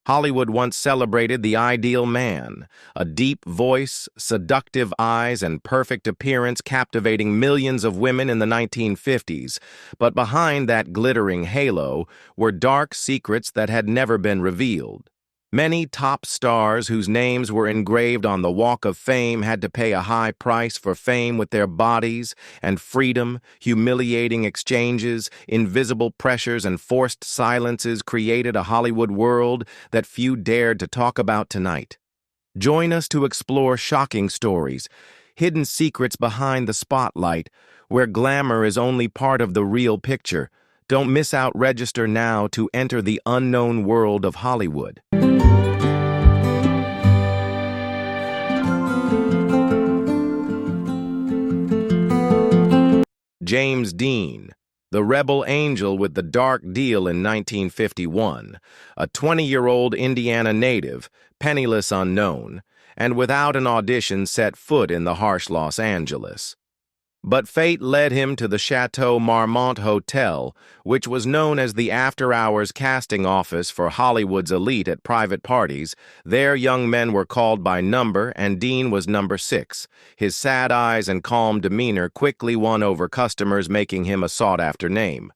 Hollywood once celebrated the ideal man, a deep voice, seductive eyes, and perfect appearance captivating millions of women in the 1950s. But behind that glittering halo were dark secrets that had never been revealed. Many top stars whose names were engraved on the Walk of Fame had to pay a high price for fame with their bodies and freedom. Humiliating exchanges, invisible pressures, and forced silences created a Hollywood world that few dared to talk about tonight. Join us to explore shocking stories, hidden secrets behind the spotlight, where glamour is only part of the real picture. Don't miss out. Register now to enter the unknown world of Hollywood. James Dean, the rebel angel with the dark deal in 1951, a 20-year-old Indiana native, penniless unknown, and without an audition set foot in the harsh Los Angeles. But fate led him to the Chateau Marmont Hotel, which was known as the after-hours casting office for Hollywood's elite at private parties. There young men were called by number, and Dean was number 6. His sad eyes and calm demeanor quickly won over customers, making him a sought-after name.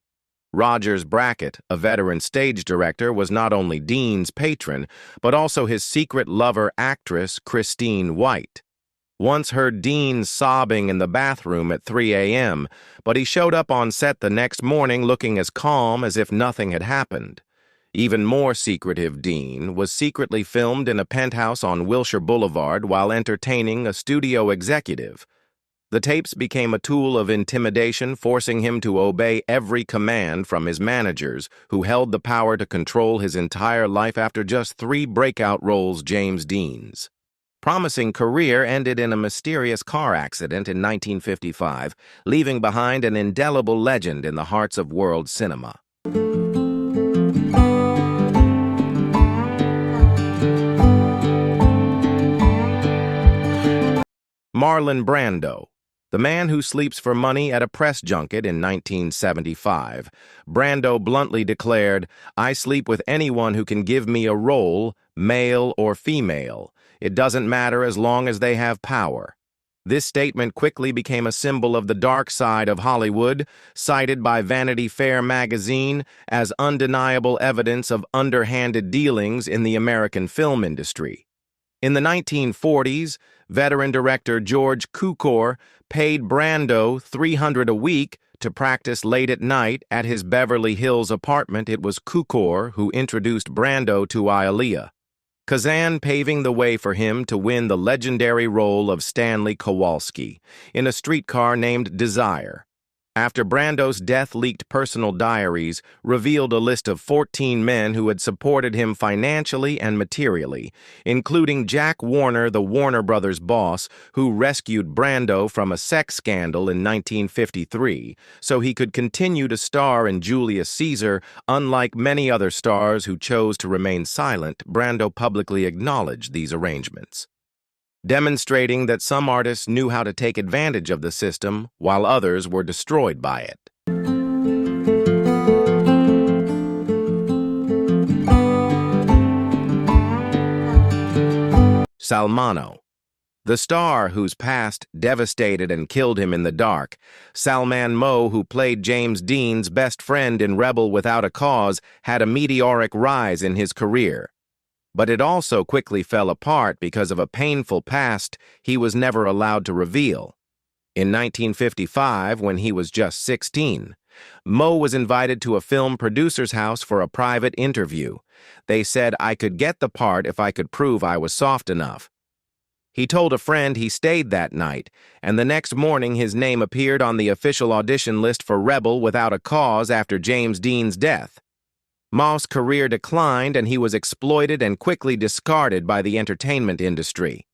Rogers Brackett, a veteran stage director, was not only Dean's patron, but also his secret lover, actress Christine White. Once heard Dean sobbing in the bathroom at 3 a.m., but he showed up on set the next morning looking as calm as if nothing had happened. Even more secretive, Dean was secretly filmed in a penthouse on Wilshire Boulevard while entertaining a studio executive. The tapes became a tool of intimidation, forcing him to obey every command from his managers, who held the power to control his entire life. After just 3 breakout roles, James Dean's promising career ended in a mysterious car accident in 1955, leaving behind an indelible legend in the hearts of world cinema. Marlon Brando, the man who sleeps for money at a press junket in 1975. Brando bluntly declared, "I sleep with anyone who can give me a role, male or female. It doesn't matter as long as they have power." This statement quickly became a symbol of the dark side of Hollywood, cited by Vanity Fair magazine as undeniable evidence of underhanded dealings in the American film industry. In the 1940s, veteran director George Cukor paid Brando $300 a week to practice late at night at his Beverly Hills apartment. It was Cukor who introduced Brando to Aaliyah, Kazan paving the way for him to win the legendary role of Stanley Kowalski in A Streetcar Named Desire. After Brando's death, leaked personal diaries revealed a list of 14 men who had supported him financially and materially, including Jack Warner, the Warner Brothers boss, who rescued Brando from a sex scandal in 1953 so he could continue to star in Julius Caesar. Unlike many other stars who chose to remain silent, Brando publicly acknowledged these arrangements, demonstrating that some artists knew how to take advantage of the system while others were destroyed by it. Salmano, the star whose past devastated and killed him in the dark. Salman Moe, who played James Dean's best friend in Rebel Without a Cause, had a meteoric rise in his career. But it also quickly fell apart because of a painful past he was never allowed to reveal. In 1955, when he was just 16, Moe was invited to a film producer's house for a private interview. They said I could get the part if I could prove I was soft enough. He told a friend he stayed that night, and the next morning his name appeared on the official audition list for Rebel Without a Cause after James Dean's death. Moe's career declined, and he was exploited and quickly discarded by the entertainment industry.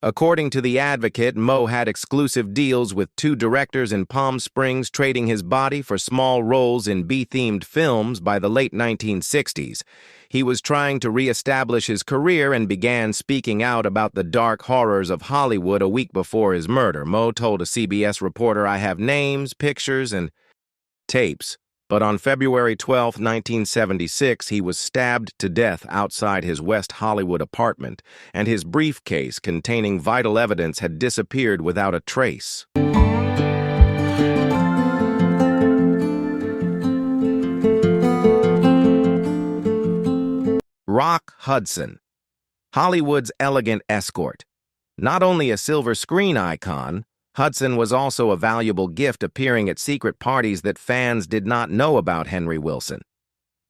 According to The Advocate, Moe had exclusive deals with 2 directors in Palm Springs, trading his body for small roles in B-themed films. By the late 1960s, he was trying to re-establish his career and began speaking out about the dark horrors of Hollywood. A week before his murder, Moe told a CBS reporter, "I have names, pictures, and tapes But on February 12, 1976, he was stabbed to death outside his West Hollywood apartment, and his briefcase containing vital evidence had disappeared without a trace. Rock Hudson, Hollywood's elegant escort. Not only a silver screen icon, Hudson was also a valuable gift appearing at secret parties that fans did not know about Henry Wilson.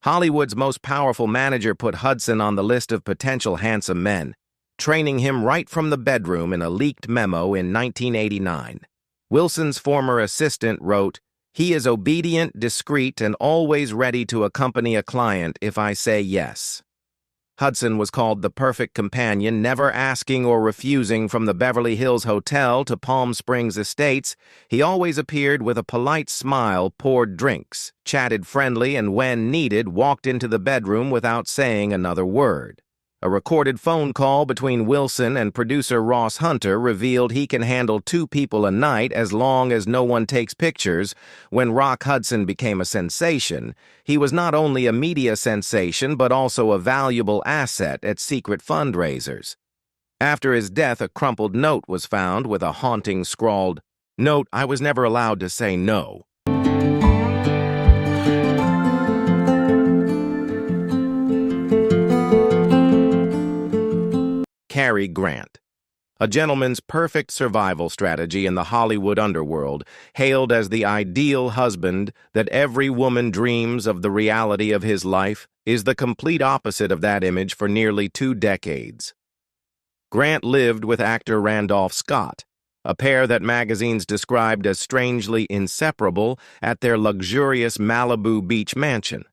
Hollywood's most powerful manager put Hudson on the list of potential handsome men, training him right from the bedroom in a leaked memo in 1989. Wilson's former assistant wrote, "He is obedient, discreet, and always ready to accompany a client if I say yes." Hudson was called the perfect companion, never asking or refusing. From the Beverly Hills Hotel to Palm Springs Estates. He always appeared with a polite smile, poured drinks, chatted friendly, and when needed, walked into the bedroom without saying another word. A recorded phone call between Wilson and producer Ross Hunter revealed he can handle 2 people a night as long as no one takes pictures. When Rock Hudson became a sensation, he was not only a media sensation but also a valuable asset at secret fundraisers. After his death, a crumpled note was found with a haunting scrawled, "Note, I was never allowed to say no." Cary Grant, a gentleman's perfect survival strategy in the Hollywood underworld, hailed as the ideal husband that every woman dreams of. The reality of his life is the complete opposite of that image for nearly 2 decades. Grant lived with actor Randolph Scott, a pair that magazines described as strangely inseparable, at their luxurious Malibu Beach mansion.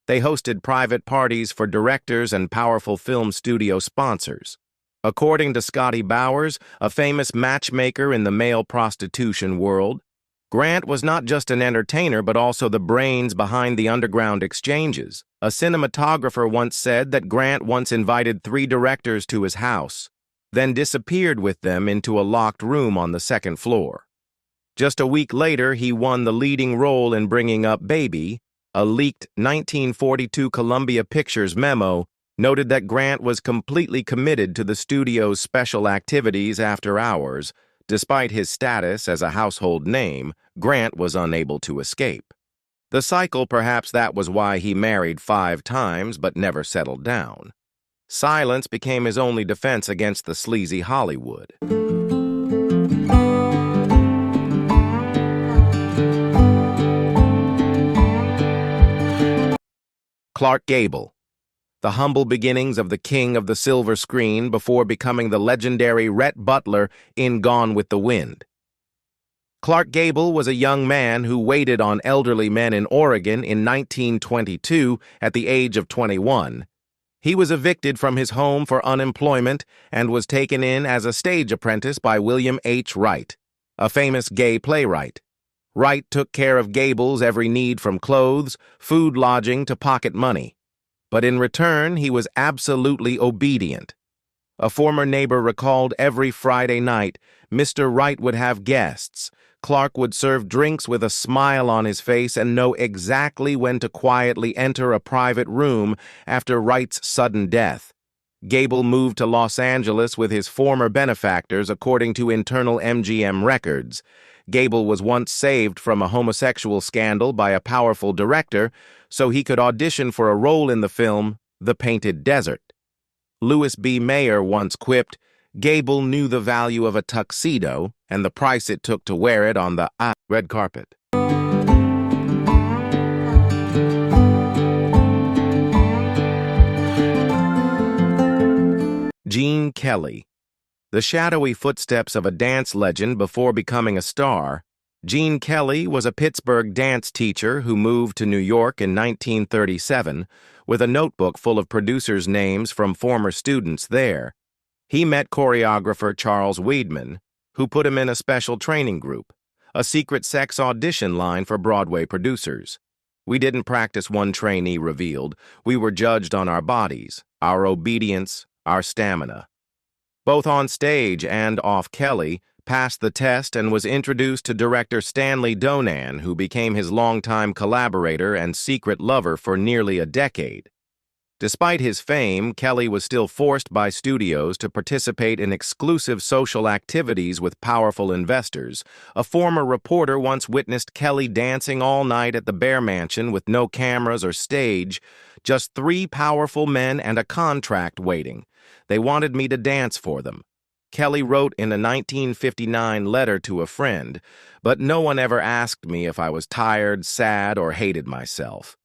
They hosted private parties for directors and powerful film studio sponsors. According to Scotty Bowers, a famous matchmaker in the male prostitution world, Grant was not just an entertainer but also the brains behind the underground exchanges. A cinematographer once said that Grant once invited 3 directors to his house, then disappeared with them into a locked room on the 2nd floor. Just a week later, he won the leading role in Bringing Up Baby. A leaked 1942 Columbia Pictures memo noted that Grant was completely committed to the studio's special activities after hours. Despite his status as a household name, Grant was unable to escape. The cycle, perhaps that was why he married 5 times but never settled down. Silence became his only defense against the sleazy Hollywood. Clark Gable, the humble beginnings of the king of the silver screen before becoming the legendary Rhett Butler in Gone with the Wind. Clark Gable was a young man who waited on elderly men in Oregon in 1922 at the age of 21. He was evicted from his home for unemployment and was taken in as a stage apprentice by William H. Wright, a famous gay playwright. Wright took care of Gable's every need from clothes, food, lodging to pocket money. But in return, he was absolutely obedient. A former neighbor recalled every Friday night, Mr. Wright would have guests. Clark would serve drinks with a smile on his face and know exactly when to quietly enter a private room after Wright's sudden death. Gable moved to Los Angeles with his former benefactors, according to internal MGM records. Gable was once saved from a homosexual scandal by a powerful director so he could audition for a role in the film The Painted Desert. Louis B. Mayer once quipped, "Gable knew the value of a tuxedo and the price it took to wear it on the red carpet." Gene Kelly, the shadowy footsteps of a dance legend before becoming a star. Gene Kelly was a Pittsburgh dance teacher who moved to New York in 1937 with a notebook full of producers' names from former students there. He met choreographer Charles Weidman, who put him in a special training group, a secret sex audition line for Broadway producers. "We didn't practice," one trainee revealed. "We were judged on our bodies, our obedience, our stamina." Both on stage and off Kelly passed the test, and was introduced to director Stanley Donen, who became his longtime collaborator and secret lover for nearly a decade. Despite his fame, Kelly was still forced by studios to participate in exclusive social activities with powerful investors. A former reporter once witnessed Kelly dancing all night at the Bear Mansion with no cameras or stage, just 3 powerful men and a contract waiting. They wanted me to dance for them. Kelly wrote in a 1959 letter to a friend, but no one ever asked me if I was tired, sad, or hated myself.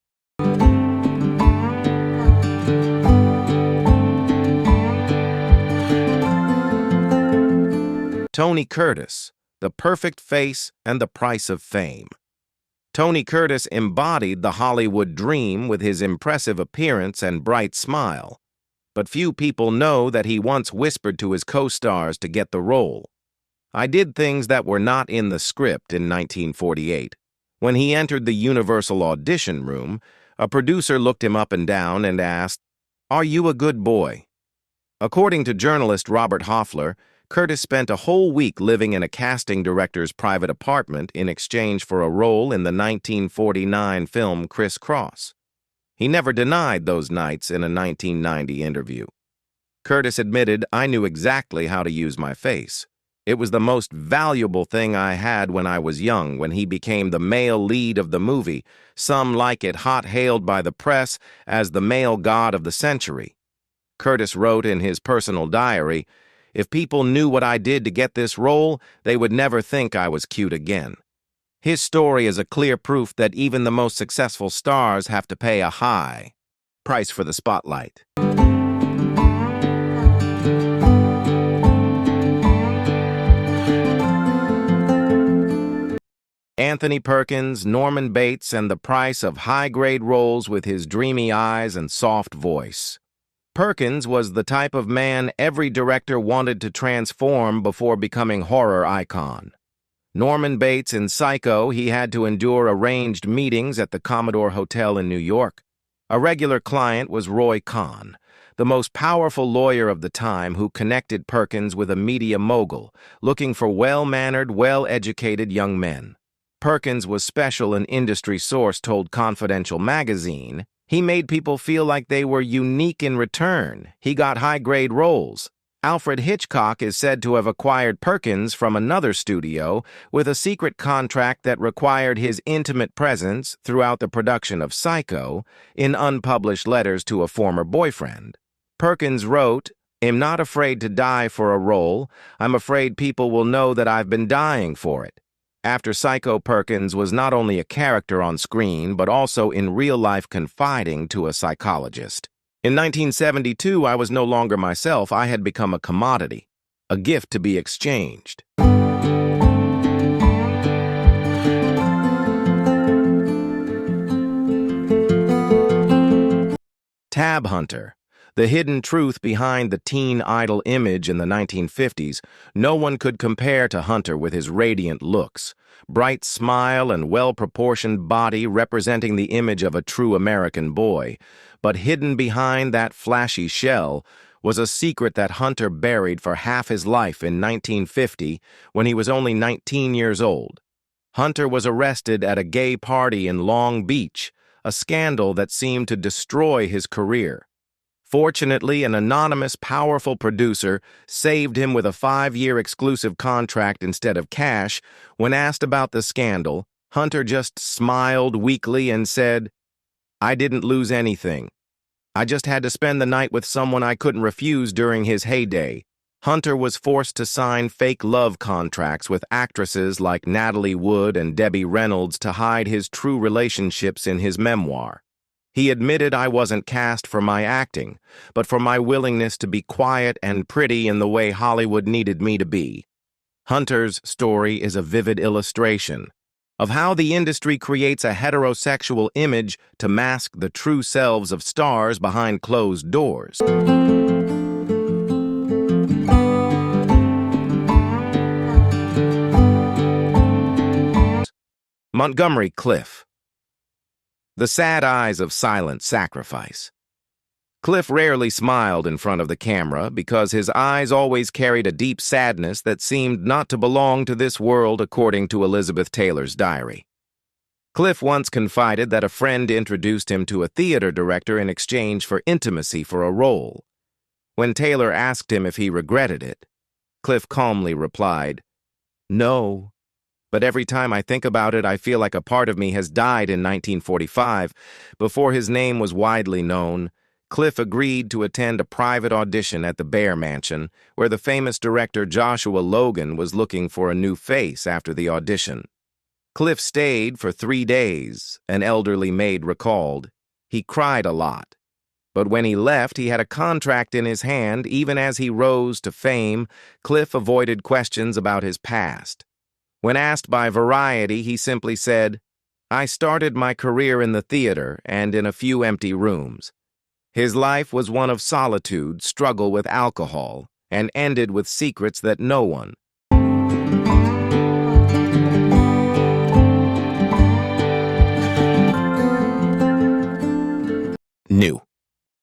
Tony Curtis, the perfect face and the price of fame. Tony Curtis embodied the Hollywood dream with his impressive appearance and bright smile. But few people know that he once whispered to his co-stars to get the role. "I did things that were not in the script" in 1948. When he entered the Universal audition room, a producer looked him up and down and asked, "Are you a good boy?" According to journalist Robert Hoffler, Curtis spent a whole week living in a casting director's private apartment in exchange for a role in the 1949 film Criss Cross. He never denied those nights in a 1990 interview. Curtis admitted, "I knew exactly how to use my face. It was the most valuable thing I had when I was young, when he became the male lead of the movie, some like it hot-hailed by the press as the male god of the century." Curtis wrote in his personal diary, "If people knew what I did to get this role, they would never think I was cute again." His story is a clear proof that even the most successful stars have to pay a high price for the spotlight. Anthony Perkins, Norman Bates, and the price of high-grade roles with his dreamy eyes and soft voice. Perkins was the type of man every director wanted to transform before becoming horror icon. Norman Bates in Psycho, he had to endure arranged meetings at the Commodore Hotel in New York. A regular client was Roy Cohn, the most powerful lawyer of the time, who connected Perkins with a media mogul, looking for well-mannered, well-educated young men. Perkins was special, an industry source told Confidential magazine. He made people feel like they were unique in return. He got high-grade roles. Alfred Hitchcock is said to have acquired Perkins from another studio with a secret contract that required his intimate presence throughout the production of Psycho in unpublished letters to a former boyfriend. Perkins wrote, "I'm not afraid to die for a role. I'm afraid people will know that I've been dying for it." After Psycho, Perkins was not only a character on screen, but also in real life confiding to a psychologist. "In 1972, I was no longer myself. I had become a commodity, a gift to be exchanged." Tab Hunter. The hidden truth behind the teen idol image in the 1950s, no one could compare to Hunter with his radiant looks, bright smile and well-proportioned body representing the image of a true American boy. But hidden behind that flashy shell was a secret that Hunter buried for half his life in 1950 when he was only 19 years old. Hunter was arrested at a gay party in Long Beach, a scandal that seemed to destroy his career. Fortunately, an anonymous, powerful producer saved him with a 5-year exclusive contract instead of cash. When asked about the scandal, Hunter just smiled weakly and said, "I didn't lose anything. I just had to spend the night with someone I couldn't refuse during his heyday." Hunter was forced to sign fake love contracts with actresses like Natalie Wood and Debbie Reynolds to hide his true relationships in his memoir. He admitted, "I wasn't cast for my acting, but for my willingness to be quiet and pretty in the way Hollywood needed me to be." Hunter's story is a vivid illustration of how the industry creates a heterosexual image to mask the true selves of stars behind closed doors. Montgomery Clift. The sad eyes of silent sacrifice. Cliff rarely smiled in front of the camera because his eyes always carried a deep sadness that seemed not to belong to this world, according to Elizabeth Taylor's diary. Cliff once confided that a friend introduced him to a theater director in exchange for intimacy for a role. When Taylor asked him if he regretted it, Cliff calmly replied, "No, but every time I think about it, I feel like a part of me has died." In 1945, before his name was widely known, Cliff agreed to attend a private audition at the Bear Mansion, where the famous director Joshua Logan was looking for a new face after the audition. Cliff stayed for 3 days, an elderly maid recalled. He cried a lot. But when he left, he had a contract in his hand. Even as he rose to fame, Cliff avoided questions about his past. When asked by Variety, he simply said, "I started my career in the theater and in a few empty rooms." His life was one of solitude, struggle with alcohol, and ended with secrets that no one knew.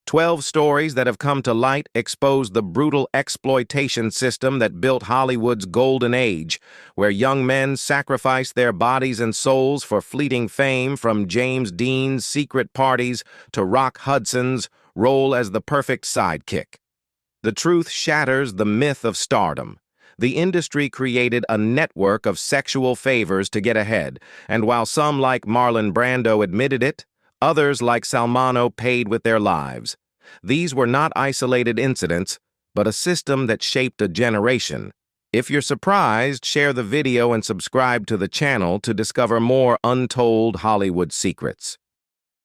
12 stories that have come to light expose the brutal exploitation system that built Hollywood's golden age, where young men sacrificed their bodies and souls for fleeting fame, from James Dean's secret parties to Rock Hudson's role as the perfect sidekick. The truth shatters the myth of stardom. The industry created a network of sexual favors to get ahead, and while some like Marlon Brando admitted it, others like Salmano paid with their lives. These were not isolated incidents, but a system that shaped a generation. If you're surprised, share the video and subscribe to the channel to discover more untold Hollywood secrets.